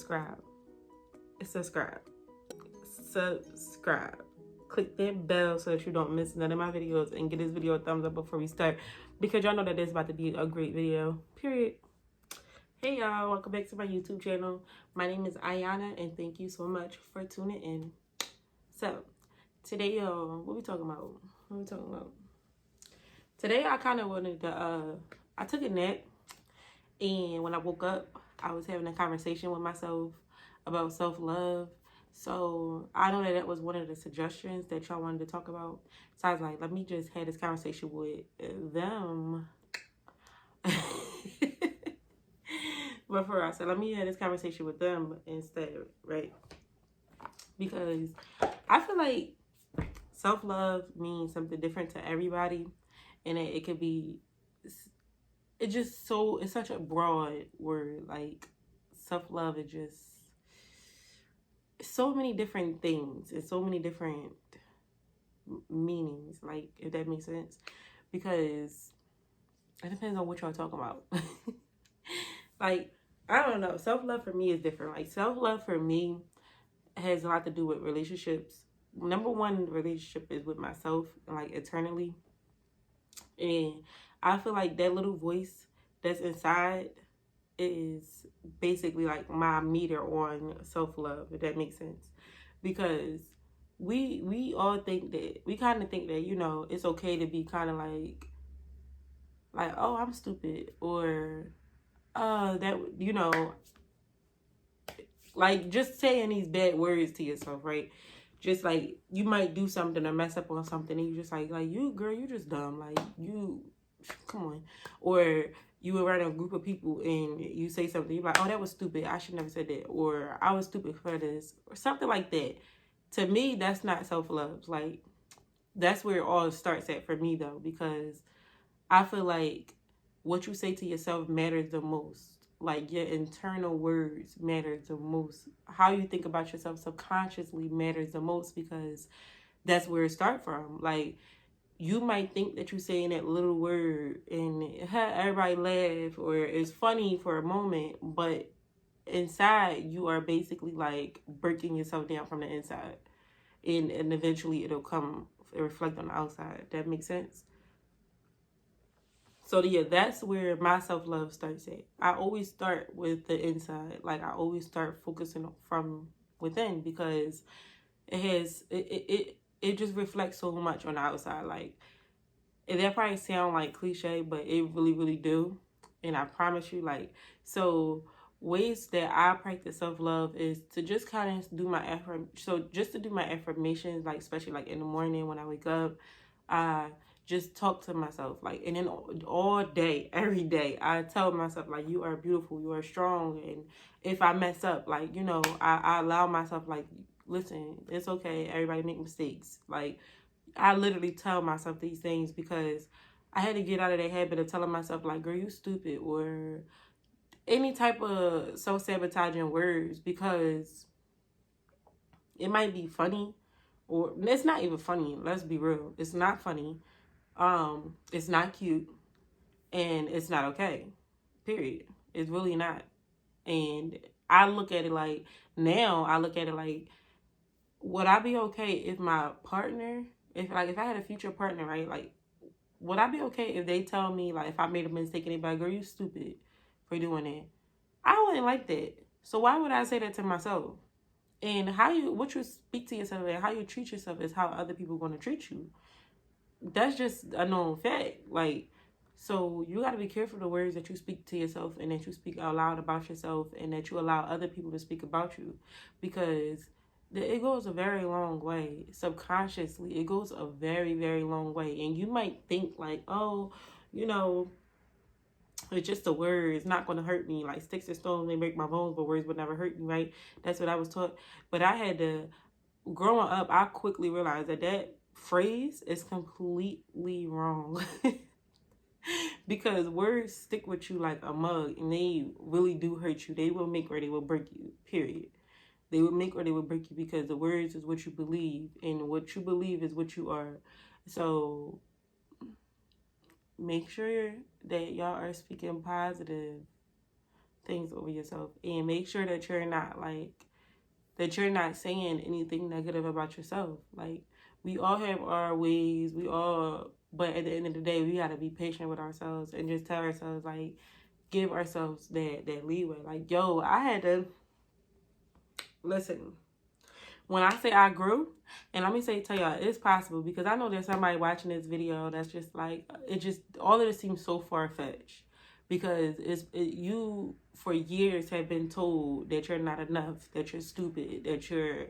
subscribe. Subscribe. Subscribe. Click that bell so that you don't miss none of my videos, and give this video a thumbs up before we start, because y'all know that this is about to be a great video, period. Hey y'all, welcome back to my YouTube channel. My name is Ayana, and thank you so much for tuning in. So today, y'all, what we talking about? Today I kind of wanted to I took a nap, and when I woke up I was having a conversation with myself about self-love. So I know that was one of the suggestions that y'all wanted to talk about. So I was like, let me just have this conversation with them. But for us, so let me have this conversation with them instead, right? Because I feel like self-love means something different to everybody, and it could be, it's such a broad word. Like self-love is just so many different things and so many different meanings, like, if that makes sense, because it depends on what y'all talking about. Like, I don't know, self-love for me is different. Like, self-love for me has a lot to do with relationships. Number one relationship is with myself, like, eternally. And I feel like that little voice that's inside is basically like my meter on self-love, if that makes sense. Because we all think that, we kind of think that, you know, it's okay to be kind of like, oh, I'm stupid, or that, you know, like, just saying these bad words to yourself, right? Just like, you might do something or mess up on something, and you just like you, girl, you just dumb, like, you, come on. Or you were around a group of people and you say something, you're like, oh, that was stupid, I should never said that, or I was stupid for this, or something like that. To me, that's not self-love. Like, that's where it all starts at for me, though, because I feel like what you say to yourself matters the most. Like, your internal words matter the most. How you think about yourself subconsciously matters the most, because that's where it starts from. Like, you might think that you're saying that little word and everybody laugh, or it's funny for a moment, but inside you are basically like breaking yourself down from the inside, and eventually it'll reflect on the outside. That makes sense? So yeah, that's where my self-love starts at. I always start with the inside. Like, I always start focusing from within, because it just reflects so much on the outside. Like, and that probably sound like cliche, but it really, really do. And I promise you, like, so ways that I practice self-love is to just kind of do my affirmations, like, especially like in the morning when I wake up, I just talk to myself, like, and then all day, every day, I tell myself, like, you are beautiful, you are strong. And if I mess up, like, you know, I allow myself, like, listen, it's okay, everybody make mistakes. Like, I literally tell myself these things, because I had to get out of that habit of telling myself, like, girl, you stupid, or any type of self-sabotaging words, because it might be funny, or it's not even funny. Let's be real. It's not funny. It's not cute, and it's not okay. Period. It's really not. And I look at it like, now I look at it like, would I be okay if my partner, if I had a future partner, right? Like, would I be okay if they tell me, like, if I made a mistake and they be like, girl, you stupid for doing that? I wouldn't like that. So why would I say that to myself? And what you speak to yourself and how you treat yourself is how other people are going to treat you. That's just a known fact. Like, so you got to be careful the words that you speak to yourself, and that you speak out loud about yourself, and that you allow other people to speak about you, because it goes a very long way. Subconsciously, it goes a very, very long way. And you might think like, oh, you know, it's just a word, it's not going to hurt me. Like, sticks and stones may break my bones, but words would never hurt me, right? That's what I was taught. But I had to, growing up, I quickly realized that phrase is completely wrong. Because words stick with you like a mug, and they really do hurt you. They will make or they will break you, period. They will make or they will break you, because the words is what you believe, and what you believe is what you are. So make sure that y'all are speaking positive things over yourself, and make sure that you're not saying anything negative about yourself. Like, we all have our ways, but at the end of the day, we got to be patient with ourselves and just tell ourselves, like, give ourselves that leeway. Like, yo, I had to listen. When I say I grew, and let me tell y'all, it's possible, because I know there's somebody watching this video that's just like, all of this seems so far-fetched, because you for years have been told that you're not enough, that you're stupid, that you're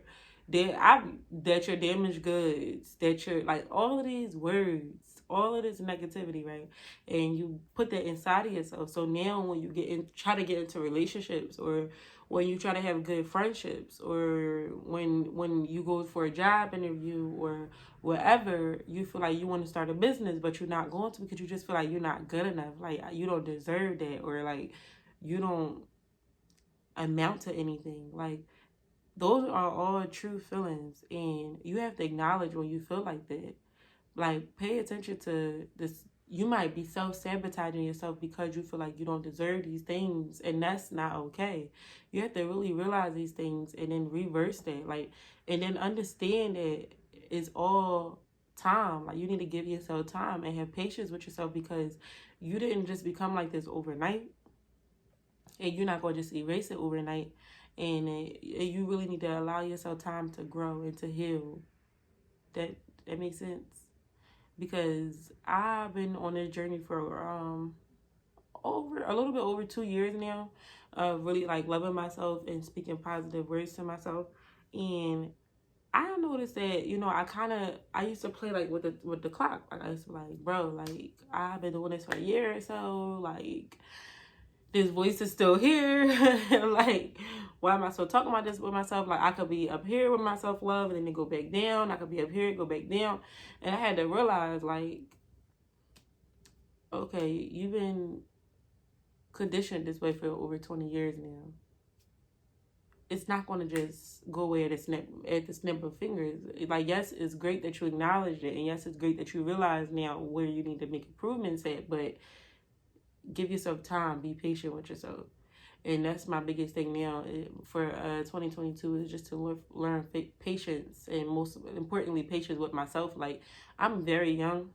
damaged goods, that you're like, all of these words, all of this negativity, right? And you put that inside of yourself. So now when you try to get into relationships, or when you try to have good friendships, or when you go for a job interview or whatever, you feel like you want to start a business, but you're not going to, because you just feel like you're not good enough. Like, you don't deserve that, or like, you don't amount to anything. Like, those are all true feelings, and you have to acknowledge when you feel like that. Like, pay attention to this. You might be self-sabotaging yourself because you feel like you don't deserve these things, and that's not okay. You have to really realize these things and then reverse that. Like, and then understand that it's all time. Like, you need to give yourself time and have patience with yourself, because you didn't just become like this overnight, and you're not going to just erase it overnight. And you really need to allow yourself time to grow and to heal. That makes sense? Because I've been on this journey for a little bit over 2 years now, of really like loving myself and speaking positive words to myself. And I noticed that, I used to play like with the clock. Like, I used to like, bro, like, I've been doing this for a year or so, like, this voice is still here. Like, why am I still talking about this with myself? Like, I could be up here with my self-love and then go back down. I could be up here, go back down. And I had to realize, like, okay, you've been conditioned this way for over 20 years now. It's not going to just go away at the snap of fingers. Like, yes, it's great that you acknowledge it. And yes, it's great that you realize now where you need to make improvements at. But give yourself time. Be patient with yourself. And that's my biggest thing now for 2022, is just to learn patience, and most importantly, patience with myself. Like, I'm very young.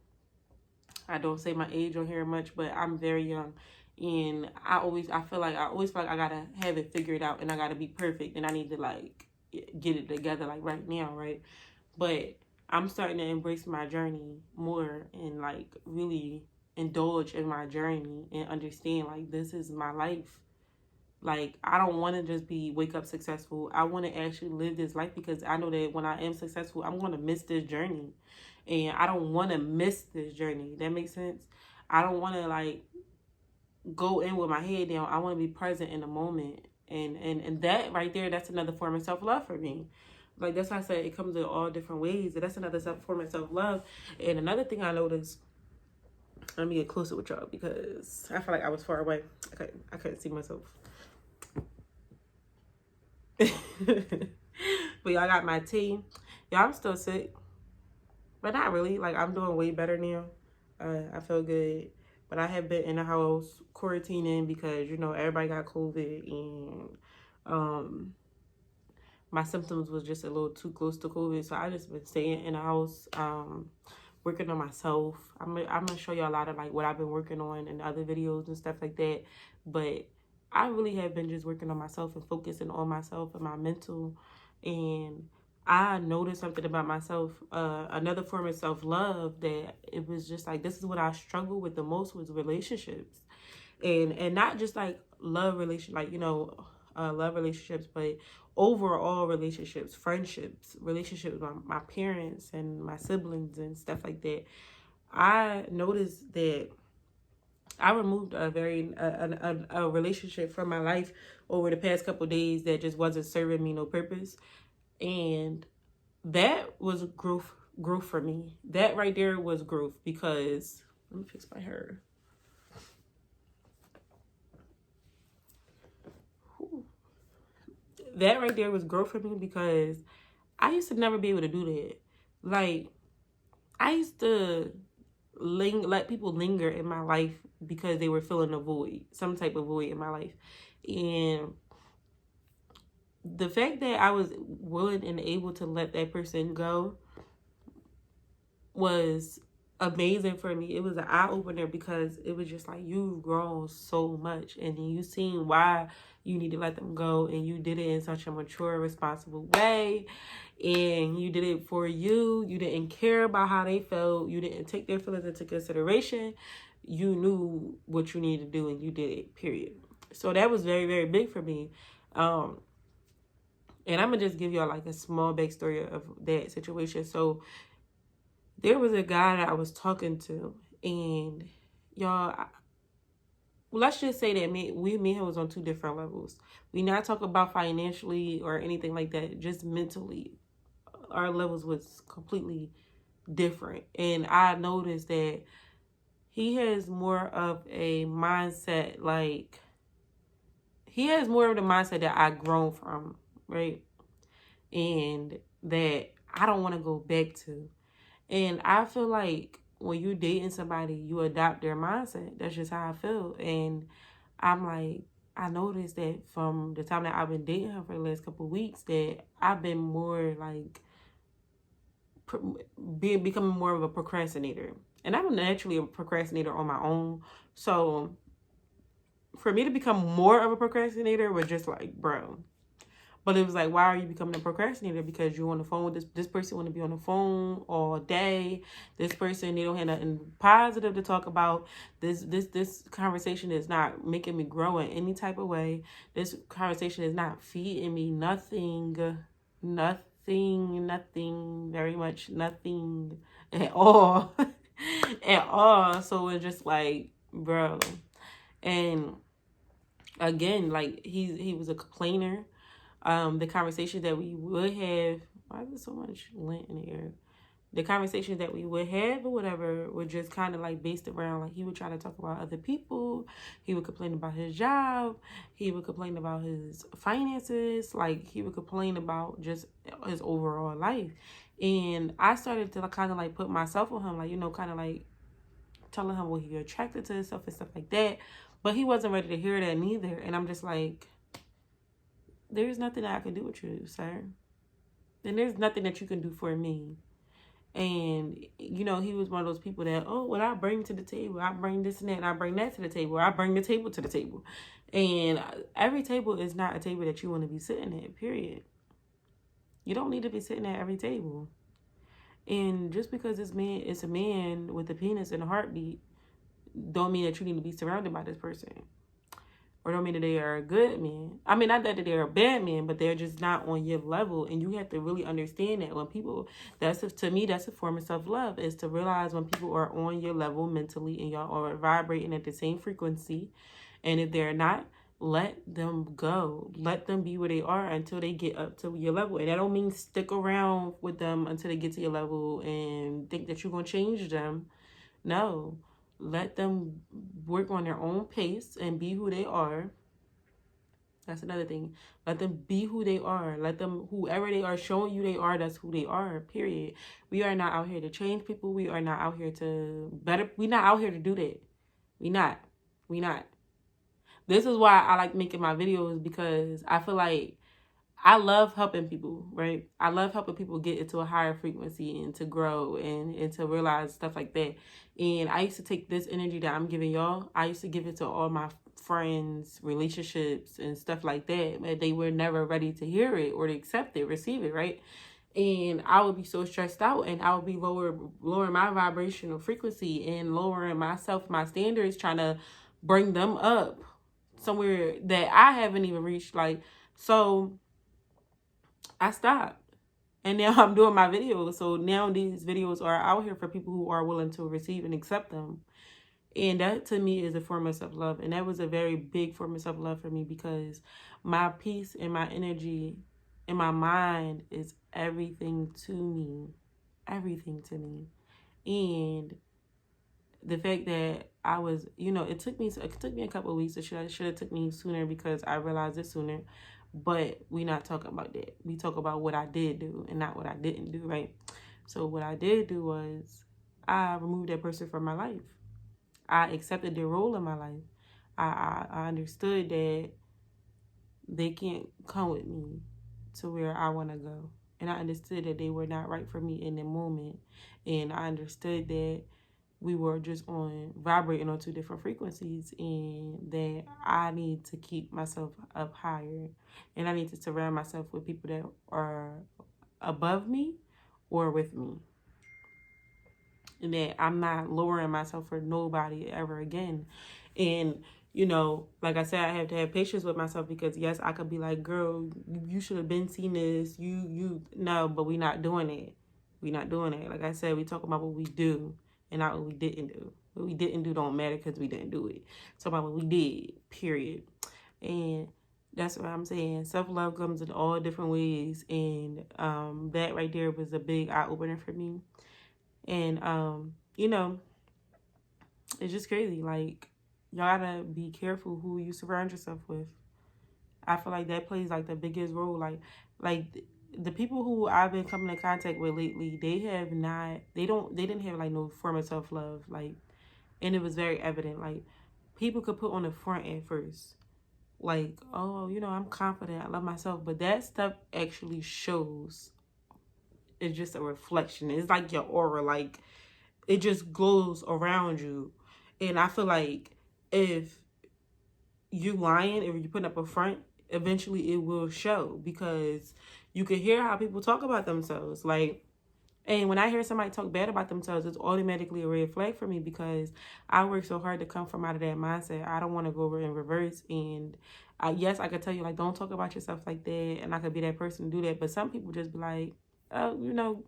I don't say my age on here much, but I'm very young. And I feel like I gotta have it figured out, and I gotta be perfect, and I need to like get it together like right now, right? But I'm starting to embrace my journey more, and like really indulge in my journey, and understand like this is my life. Like, I don't want to just wake up successful. I want to actually live this life, because I know that when I am successful, I'm going to miss this journey. And I don't want to miss this journey. That makes sense? I don't want to like go in with my head down. I want to be present in the moment. And that right there, that's another form of self-love for me. Like, that's why I said it comes in all different ways. And that's another form of self-love. And another thing I noticed, let me get closer with y'all, because I feel like I was far away. I couldn't see myself. But y'all got my tea. Y'all, I'm still sick, but not really. Like, I'm doing way better now. I feel good, but I have been in the house quarantining because everybody got COVID, and my symptoms was just a little too close to COVID, so I just been staying in the house, working on myself. I'm gonna show you a lot of like what I've been working on in other videos and stuff like that, but I really have been just working on myself and focusing on myself and my mental. And I noticed something about myself, another form of self-love, that it was just like, this is what I struggle with the most, was relationships. And not just like love relationships, but overall relationships, friendships, relationships with my parents and my siblings and stuff like that. I noticed that I removed a relationship from my life over the past couple of days that just wasn't serving me no purpose. And that was growth for me. That right there was growth, because let me fix my hair. That right there was growth for me, because I used to never be able to do that. Like, I used to let people linger in my life because they were filling a void, some type of void in my life. And the fact that I was willing and able to let that person go was amazing for me. It was an eye opener because it was just like, you've grown so much, and then you seen why you need to let them go, and you did it in such a mature, responsible way, and you did it for you. You didn't care about how they felt. You didn't take their feelings into consideration. You knew what you needed to do, and you did it, period. So that was very, very big for me. And I'm gonna just give y'all like a small backstory of that situation. So there was a guy that I was talking to, and y'all, let's just say that me and him was on two different levels. We not talk about financially or anything like that, just mentally. Our levels was completely different. And I noticed that he has more of a mindset, like, he has more of the mindset that I grown from, right? And that I don't want to go back to. And I feel like when you dating somebody, you adopt their mindset. That's just how I feel. And I'm like, I noticed that from the time that I've been dating her for the last couple of weeks, that I've been more like becoming more of a procrastinator. And I'm naturally a procrastinator on my own. So for me to become more of a procrastinator was just like, bro. But it was like, why are you becoming a procrastinator? Because you're on the phone with this person want to be on the phone all day. This person, they don't have nothing positive to talk about. This conversation is not making me grow in any type of way. This conversation is not feeding me nothing, very much nothing at all. At all. So it's just like, bro. And again, like he was a complainer. The conversation that we would have, why is there so much lint in the air? The conversations that we would have or whatever were just kind of like based around, like, he would try to talk about other people. He would complain about his job. He would complain about his finances. Like, he would complain about just his overall life. And I started to kind of like put myself on him, like, you know, kind of like telling him what he attracted to himself and stuff like that. But he wasn't ready to hear that neither. And I'm just like, there's nothing that I can do with you, sir. And there's nothing that you can do for me. And, you know, he was one of those people that, oh, what I bring to the table, I bring this and that, and I bring that to the table, I bring the table to the table. And every table is not a table that you want to be sitting at, period. You don't need to be sitting at every table. And just because this man is a man with a penis and a heartbeat, don't mean that you need to be surrounded by this person. Or don't mean that they are a good man. I mean, not that they're a bad man, but they're just not on your level. And you have to really understand that when people, to me, that's a form of self-love, is to realize when people are on your level mentally and y'all are vibrating at the same frequency. And if they're not, let them go. Let them be where they are until they get up to your level. And that don't mean stick around with them until they get to your level and think that you're going to change them. No. Let them work on their own pace and be who they are. That's another thing. Let them be who they are. Let them, whoever they are showing you they are, that's who they are, period. We are not out here to change people. We are not out here to better. We're not out here to do that. We not. This is why I like making my videos, because I feel like I love helping people, right? I love helping people get into a higher frequency and to grow and to realize stuff like that. And I used to take this energy that I'm giving y'all, I used to give it to all my friends, relationships, and stuff like that. But they were never ready to hear it or to accept it, receive it, right? And I would be so stressed out, and I would be lowering my vibrational frequency and lowering myself, my standards, trying to bring them up somewhere that I haven't even reached. Like, so I stopped. And now I'm doing my videos. So now these videos are out here for people who are willing to receive and accept them. And that, to me, is a form of self-love. And that was a very big form of self-love for me, because my peace and my energy and my mind is everything to me. Everything to me. And the fact that I was, you know, it took me a couple of weeks. It should have took me sooner, because I realized it sooner. But we not talking about that. We talk about what I did do and not what I didn't do, right? So what I did do was I removed that person from my life. I accepted their role in my life. I understood that they can't come with me to where I want to go. And I understood that they were not right for me in the moment. And I understood that we were just vibrating on two different frequencies, and that I need to keep myself up higher. And I need to surround myself with people that are above me or with me. And that I'm not lowering myself for nobody ever again. And, you know, like I said, I have to have patience with myself, because yes, I could be like, girl, you should have been seen this. No, but we not doing it. We not doing it. Like I said, we talk about what we do and not what we didn't do. What we didn't do don't matter because we didn't do it. Talk about what we did, period. And that's what I'm saying. Self-love comes in all different ways. And that right there was a big eye-opener for me. And, you know, it's just crazy. Like, y'all gotta be careful who you surround yourself with. I feel like that plays, like, the biggest role. Like the people who I've been coming in contact with lately, they didn't have, like, no form of self-love. Like, and it was very evident. Like, people could put on the front at first. Like, oh, you know, I'm confident, I love myself. But that stuff actually shows. It's just a reflection. It's like your aura. Like, it just glows around you. And I feel like if you lying, if you're putting up a front, eventually it will show, because you can hear how people talk about themselves. Like, and when I hear somebody talk bad about themselves, it's automatically a red flag for me, because I work so hard to come from out of that mindset. I don't want to go over in reverse. And yes, I could tell you, like, don't talk about yourself like that. And I could be that person to do that. But some people just be like, oh, you know,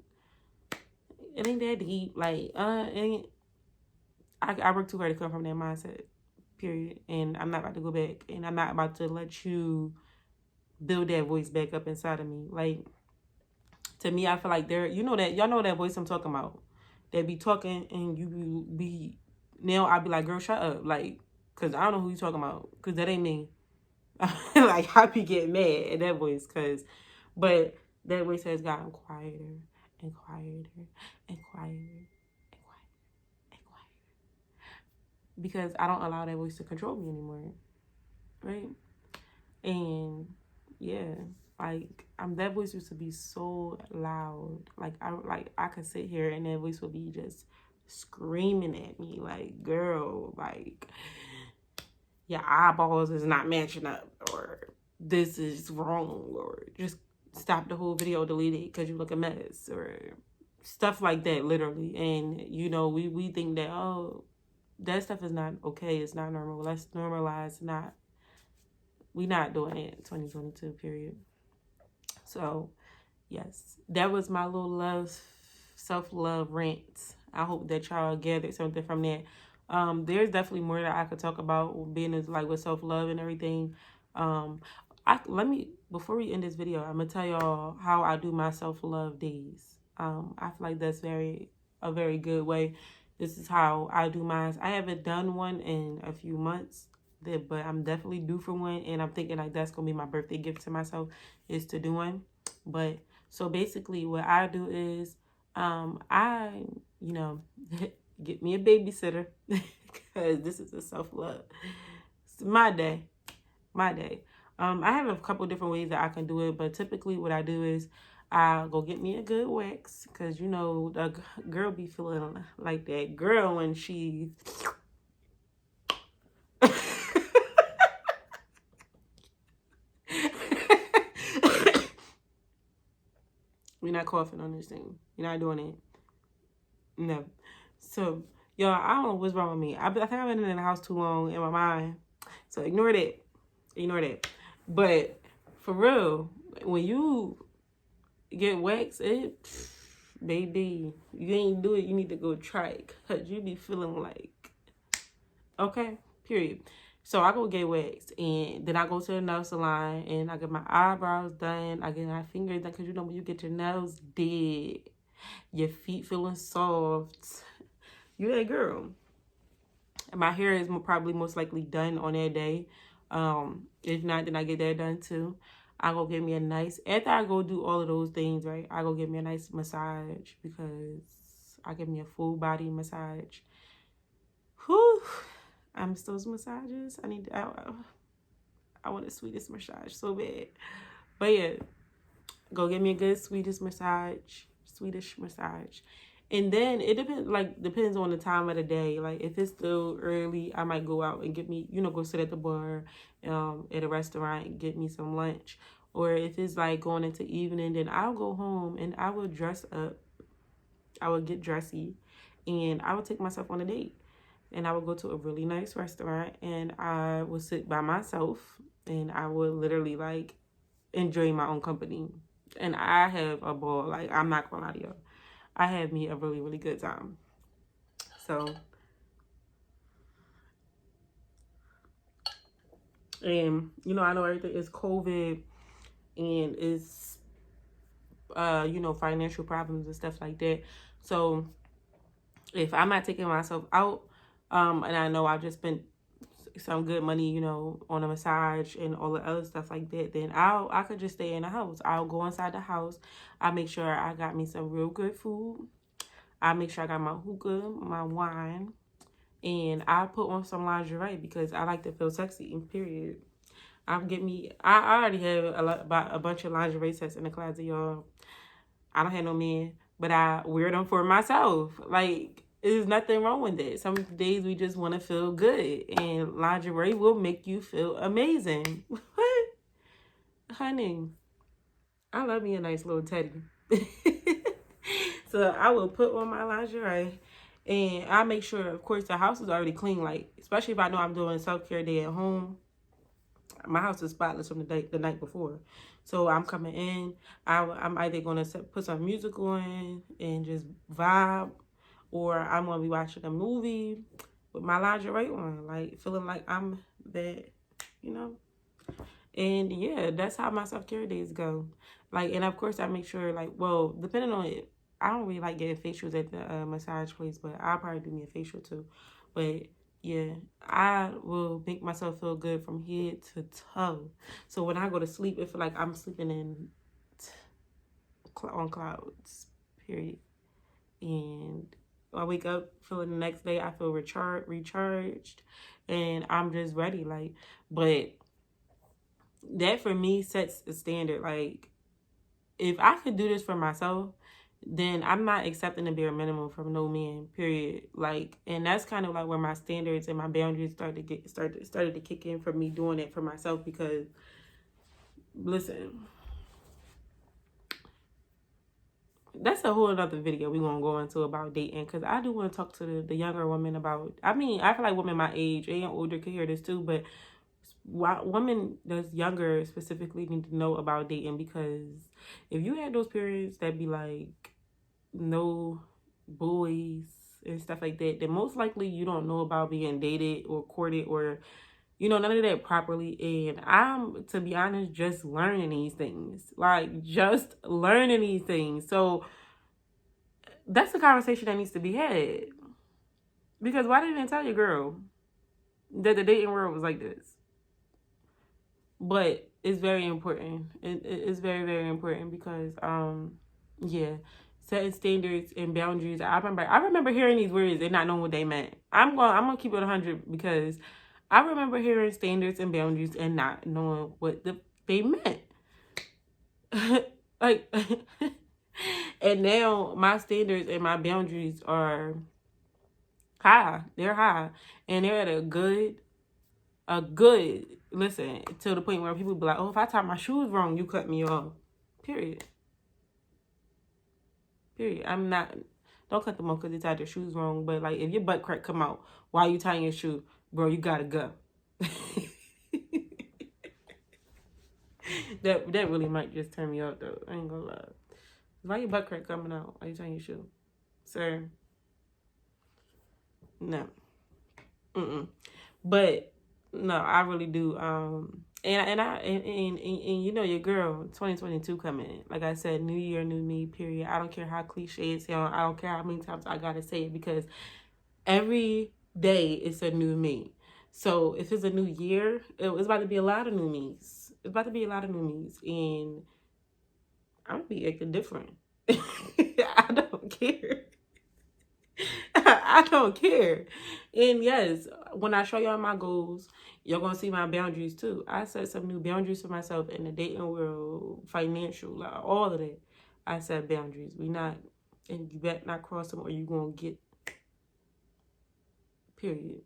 it ain't that deep. Like, it ain't. I work too hard to come from that mindset, period. And I'm not about to go back. And I'm not about to let you build that voice back up inside of me. Like, to me, I feel like y'all know that voice I'm talking about. That be talking and you be, now I be like, girl, shut up. Like, because I don't know who you talking about. Because that ain't me. Like, I be getting mad at that voice. But that voice has gotten quieter and quieter and quieter. Because I don't allow that voice to control me anymore, right? And yeah, like, that voice used to be so loud. Like, I could sit here and that voice would be just screaming at me, like, girl, like, your eyeballs is not matching up, or this is wrong, or just stop the whole video, delete it because you look a mess, or stuff like that, literally. And, you know, we think that, oh, that stuff is not okay. It's not normal. Let's normalize we not doing it in 2022, period. So, yes, that was my little self-love rant. I hope that y'all gathered something from that. There's definitely more that I could talk about, being like with self-love and everything. Before we end this video, I'm gonna tell y'all how I do my self-love days. I feel like that's a very good way. This is how I do mine. I haven't done one in a few months, but I'm definitely due for one, and I'm thinking like that's gonna be my birthday gift to myself, is to do one. But so basically what I do is I, you know, get me a babysitter, because this is a self-love. It's my day. I have a couple different ways that I can do it, but typically what I do is I'll go get me a good wax, because, you know, the girl be feeling like that girl when she... We're not coughing on this thing. You're not doing it. No. So, y'all, I don't know what's wrong with me. I think I've been in the house too long in my mind. So, ignore that. But, for real, when you get waxed, baby, you ain't do it, you need to go try it, because you be feeling like, okay, period. So I go get waxed, and then I go to the nail salon, and I get my eyebrows done, I get my fingers done, because you know when you get your nails did, your feet feeling soft, you that girl. And my hair is probably most likely done on that day. If not, then I get that done too. I go get me a nice, after I go do all of those things, right, I go get me a nice massage, because I get me a full body massage. Whew, I miss those massages. I want a Swedish massage so bad. But yeah, go get me a good Swedish massage. And then it depends on the time of the day. Like if it's still early, I might go out and get me, go sit at the bar, at a restaurant and get me some lunch. Or if it's like going into evening, then I'll go home and I will dress up. I would get dressy and I would take myself on a date. And I would go to a really nice restaurant and I would sit by myself and I would literally like enjoy my own company. And I have a ball. Like, I'm not gonna lie to you. I had me a really, really good time. So, and I know everything is COVID and it's financial problems and stuff like that. So if I'm not taking myself out, and I know I've just spent some good money, on a massage and all the other stuff like that, then I could just stay in the house. I'll go inside the house. I make sure I got me some real good food. I make sure I got my hookah, my wine, and I put on some lingerie because I like to feel sexy. Period. I already have a bunch of lingerie sets in the closet, y'all. I don't have no man, but I wear them for myself. Like, there's nothing wrong with that. Some days we just want to feel good, and lingerie will make you feel amazing. What? Honey, I love me a nice little teddy. So I will put on my lingerie, and I make sure, of course, the house is already clean. Like, especially if I know I'm doing self-care day at home. My house is spotless from the night before. So I'm coming in. I'm either going to put some music on and just vibe, or I'm going to be watching a movie with my lingerie on, like feeling like I'm that, And yeah, that's how my self-care days go. Like, and of course I make sure, like, well, depending on it, I don't really like getting facials at the massage place, but I'll probably do me a facial too. But yeah, I will make myself feel good from head to toe. So when I go to sleep, it feel like I'm sleeping on clouds, period. And I wake up feeling the next day, I feel recharged, and I'm just ready. Like, but that for me sets the standard. Like, if I could do this for myself, then I'm not accepting the bare minimum from no man, period. Like, and that's kind of like where my standards and my boundaries started to kick in for me doing it for myself. Because listen, that's a whole other video we're gonna go into about dating, because I do want to talk to the younger women about, I feel like women my age and older could hear this too, but women that's younger specifically need to know about dating. Because if you had those periods that be like no boys and stuff like that, then most likely you don't know about being dated or courted or none of that properly. And I'm, to be honest, just learning these things. Like, just learning these things. So that's the conversation that needs to be had. Because why didn't I tell your girl that the dating world was like this? But it's very important. It's very, very important because, yeah, setting standards and boundaries. I remember hearing these words and not knowing what they meant. I'm gonna keep it 100 because I remember hearing standards and boundaries and not knowing what they meant. Like, and now my standards and my boundaries are high. They're high, and they're at a good. Listen, to the point where people be like, oh, if I tie my shoes wrong, you cut me off. Period. I'm not, don't cut them off because you tied your shoes wrong. But like, if your butt crack come out while you tying your shoe, bro, you gotta go. That really might just turn me off though. I ain't gonna lie. Why your butt crack coming out while you tying your shoe? Sir. No. But no, I really do. And your girl, 2022 coming. Like I said, new year, new me, period. I don't care how cliche it sounds. I don't care how many times I gotta say it, because every day it's a new me. So if it's a new year, it's about to be a lot of new me's. It's about to be a lot of new me's, and I'm gonna be acting different. I don't care. I don't care. And yes, when I show y'all my goals You're going to see my boundaries too. I set some new boundaries for myself in the dating world, financial, like all of that. I set boundaries. We not, and you better not cross them or you going to get, period.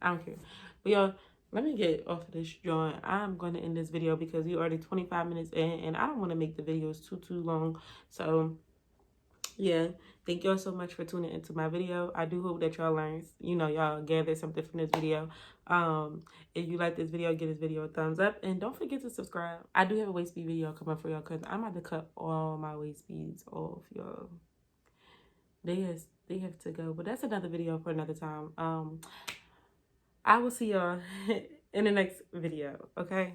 I don't care. But y'all, let me get off of this joint. I'm going to end this video because we already 25 minutes in and I don't want to make the videos too long. So, yeah, thank y'all so much for tuning into my video. I do hope that y'all learned, y'all gathered something from this video. If you like this video, give this video a thumbs up and don't forget to subscribe. I do have a waist bead video coming for y'all because I'm about to cut all my waist beads off, y'all. They have to go, but that's another video for another time. I will see y'all in the next video, okay?